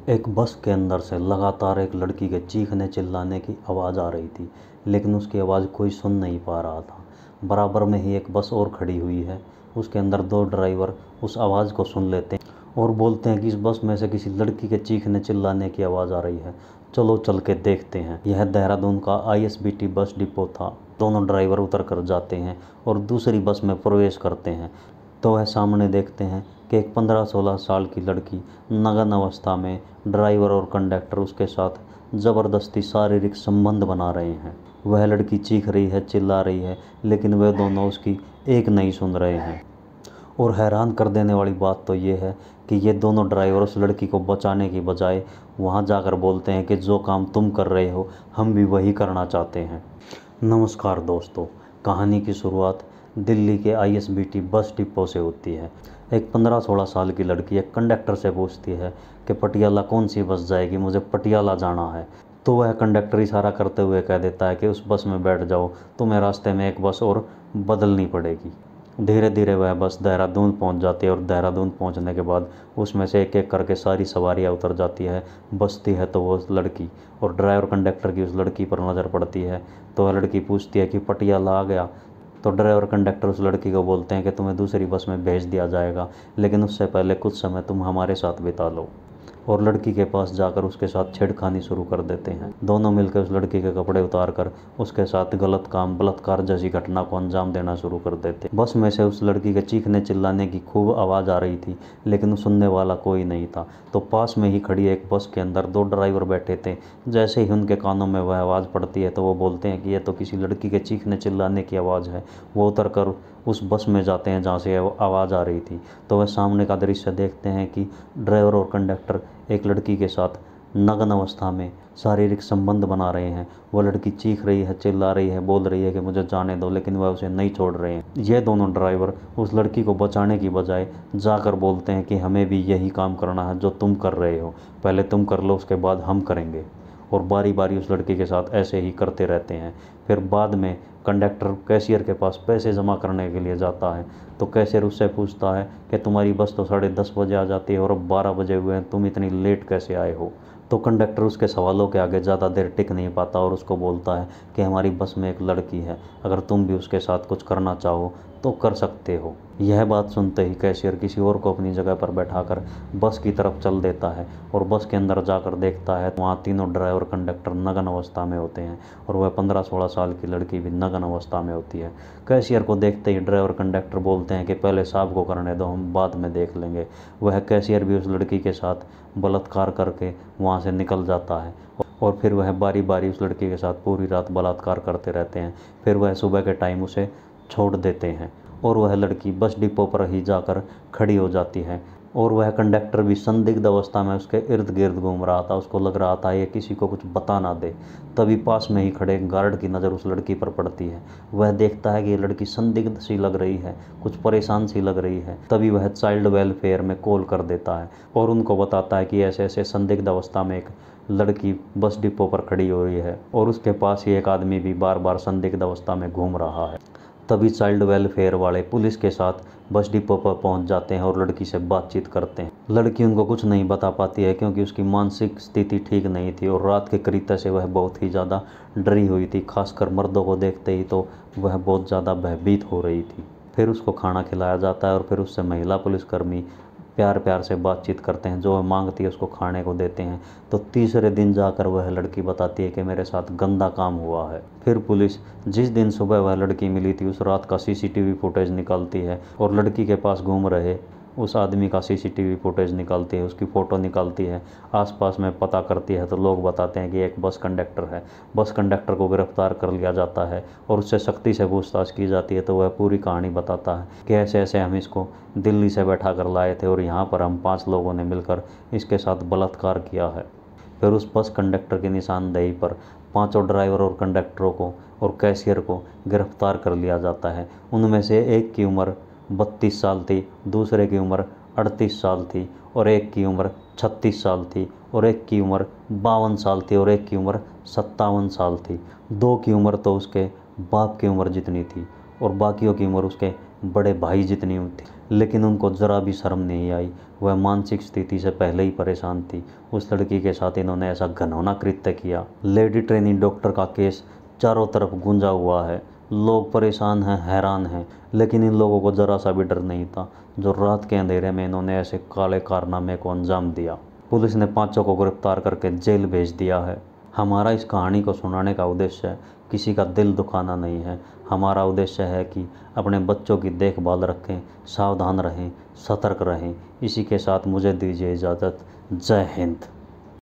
एक बस के अंदर से लगातार एक लड़की के चीखने चिल्लाने की आवाज़ आ रही थी, लेकिन उसकी आवाज़ कोई सुन नहीं पा रहा था। बराबर में ही एक बस और खड़ी हुई है। उसके अंदर दो ड्राइवर उस आवाज़ को सुन लेते हैं और बोलते हैं कि इस बस में से किसी लड़की के चीखने चिल्लाने की आवाज़ आ रही है, चलो चल के देखते हैं। यह देहरादून का ISBT बस डिपो था। दोनों ड्राइवर उतर कर जाते हैं और दूसरी बस में प्रवेश करते हैं तो वह सामने देखते हैं कि एक 15-16 साल की लड़की नग्न अवस्था में ड्राइवर और कंडक्टर उसके साथ ज़बरदस्ती शारीरिक संबंध बना रहे हैं। वह लड़की चीख रही है, चिल्ला रही है, लेकिन वे दोनों उसकी एक नहीं सुन रहे हैं। और हैरान कर देने वाली बात तो ये है कि ये दोनों ड्राइवर उस लड़की को बचाने की बजाय वहाँ जाकर बोलते हैं कि जो काम तुम कर रहे हो हम भी वही करना चाहते हैं। नमस्कार दोस्तों, कहानी की शुरुआत दिल्ली के ISBT बस डिपो से होती है। एक 15-16 साल की लड़की एक कंडक्टर से पूछती है कि पटियाला कौन सी बस जाएगी, मुझे पटियाला जाना है। तो वह कंडक्टर इशारा करते हुए कह देता है कि उस बस में बैठ जाओ, तुम्हें रास्ते में एक बस और बदलनी पड़ेगी। धीरे धीरे वह बस देहरादून पहुंच जाती है और देहरादून पहुंचने के बाद उसमें से एक एक करके सारी सवारियां उतर जाती है। बचती है तो वो लड़की, और ड्राइवर कंडक्टर की उस लड़की पर नज़र पड़ती है तो वह लड़की पूछती है कि पटियाला आ गया। तो ड्राइवर कंडक्टर उस लड़की को बोलते हैं कि तुम्हें दूसरी बस में भेज दिया जाएगा, लेकिन उससे पहले कुछ समय तुम हमारे साथ बिता लो। और लड़की के पास जाकर उसके साथ छेड़खानी शुरू कर देते हैं। दोनों मिलकर उस लड़की के कपड़े उतार कर उसके साथ गलत काम, बलात्कार जैसी घटना को अंजाम देना शुरू कर देते। बस में से उस लड़की के चीखने चिल्लाने की खूब आवाज़ आ रही थी, लेकिन सुनने वाला कोई नहीं था। तो पास में ही खड़ी एक बस के अंदर दो ड्राइवर बैठे थे। जैसे ही उनके कानों में वह आवाज़ पड़ती है तो वो बोलते हैं कि यह तो किसी लड़की के चीखने चिल्लाने की आवाज़ है। वो उतर कर उस बस में जाते हैं जहाँ से आवाज़ आ रही थी। तो वह सामने का दृश्य देखते हैं कि ड्राइवर और कंडक्टर एक लड़की के साथ नग्न अवस्था में शारीरिक संबंध बना रहे हैं। वो लड़की चीख रही है, चिल्ला रही है, बोल रही है कि मुझे जाने दो, लेकिन वह उसे नहीं छोड़ रहे हैं। ये दोनों ड्राइवर उस लड़की को बचाने की बजाय जाकर बोलते हैं कि हमें भी यही काम करना है जो तुम कर रहे हो, पहले तुम कर लो, उसके बाद हम करेंगे। और बारी बारी उस लड़की के साथ ऐसे ही करते रहते हैं। फिर बाद में कंडक्टर कैशियर के पास पैसे जमा करने के लिए जाता है तो कैशियर उससे पूछता है कि तुम्हारी बस तो 10:30 बजे आ जाती है और अब 12 बजे हुए हैं, तुम इतनी लेट कैसे आए हो। तो कंडक्टर उसके सवालों के आगे ज़्यादा देर टिक नहीं पाता और उसको बोलता है कि हमारी बस में एक लड़की है, अगर तुम भी उसके साथ कुछ करना चाहो तो कर सकते हो। यह बात सुनते ही कैशियर किसी और को अपनी जगह पर बैठाकर बस की तरफ चल देता है और बस के अंदर जाकर देखता है वहाँ तीनों ड्राइवर कंडक्टर नग्न अवस्था में होते हैं और वह 15-16 साल की लड़की भी नग्न अवस्था में होती है। कैशियर को देखते ही ड्राइवर कंडक्टर बोलते हैं कि पहले साहब को करने दो, हम बाद में देख लेंगे। वह कैशियर भी उस लड़की के साथ बलात्कार करके वहाँ से निकल जाता है और फिर वह बारी बारी उस लड़की के साथ पूरी रात बलात्कार करते रहते हैं। फिर वह सुबह के टाइम उसे छोड़ देते हैं और वह लड़की बस डिपो पर ही जाकर खड़ी हो जाती है। और वह कंडक्टर भी संदिग्ध अवस्था में उसके इर्द गिर्द घूम रहा था। उसको लग रहा था ये किसी को कुछ बता ना दे। तभी पास में ही खड़े गार्ड की नज़र उस लड़की पर पड़ती है। वह देखता है कि ये लड़की संदिग्ध सी लग रही है, कुछ परेशान सी लग रही है। तभी वह चाइल्ड वेलफेयर में कॉल कर देता है और उनको बताता है कि ऐसे ऐसे संदिग्ध अवस्था में एक लड़की बस डिपो पर खड़ी हो रही है और उसके पास ही एक आदमी भी बार बार संदिग्ध अवस्था में घूम रहा है। तभी चाइल्ड वेलफेयर वाले पुलिस के साथ बस डिपो पर पहुंच जाते हैं और लड़की से बातचीत करते हैं। लड़की उनको कुछ नहीं बता पाती है क्योंकि उसकी मानसिक स्थिति ठीक नहीं थी और रात के करीब से वह बहुत ही ज़्यादा डरी हुई थी। खासकर मर्दों को देखते ही तो वह बहुत ज़्यादा भयभीत हो रही थी। फिर उसको खाना खिलाया जाता है और फिर उससे महिला पुलिसकर्मी प्यार प्यार से बातचीत करते हैं, जो वह मांगती है उसको खाने को देते हैं। तो तीसरे दिन जाकर वह लड़की बताती है कि मेरे साथ गंदा काम हुआ है। फिर पुलिस जिस दिन सुबह वह लड़की मिली थी उस रात का CCTV फुटेज निकालती है और लड़की के पास घूम रहे उस आदमी का CCTV फुटेज निकालती है, उसकी फ़ोटो निकालती है, आसपास में पता करती है तो लोग बताते हैं कि एक बस कंडक्टर है। बस कंडक्टर को गिरफ्तार कर लिया जाता है और उससे सख्ती से पूछताछ की जाती है। तो वह पूरी कहानी बताता है कि ऐसे ऐसे हम इसको दिल्ली से बैठा कर लाए थे और यहाँ पर हम 5 लोगों ने मिलकर इसके साथ बलात्कार किया है। फिर उस बस कंडक्टर की निशानदेही पर पांचों ड्राइवर और कंडक्टरों को और कैशियर को गिरफ्तार कर लिया जाता है। उनमें से एक की उम्र 32 साल थी, दूसरे की उम्र 38 साल थी और एक की उम्र 36 साल थी और एक की उम्र 52 साल थी और एक की उम्र 57 साल थी। दो की उम्र तो उसके बाप की उम्र जितनी थी और बाकियों की उम्र उसके बड़े भाई जितनी थी, लेकिन उनको ज़रा भी शर्म नहीं आई। वह मानसिक स्थिति से पहले ही परेशान थी। उस लड़की के साथ इन्होंने ऐसा घिनौना कृत्य किया। लेडी ट्रेनी डॉक्टर का केस चारों तरफ गूंजा हुआ है। लोग परेशान हैं, हैरान हैं, लेकिन इन लोगों को ज़रा सा भी डर नहीं था जो रात के अंधेरे में इन्होंने ऐसे काले कारनामे को अंजाम दिया। पुलिस ने पांचों को गिरफ्तार करके जेल भेज दिया है। हमारा इस कहानी को सुनाने का उद्देश्य किसी का दिल दुखाना नहीं है। हमारा उद्देश्य है कि अपने बच्चों की देखभाल रखें, सावधान रहें, सतर्क रहें। इसी के साथ मुझे दीजिए इजाज़त। जय हिंद।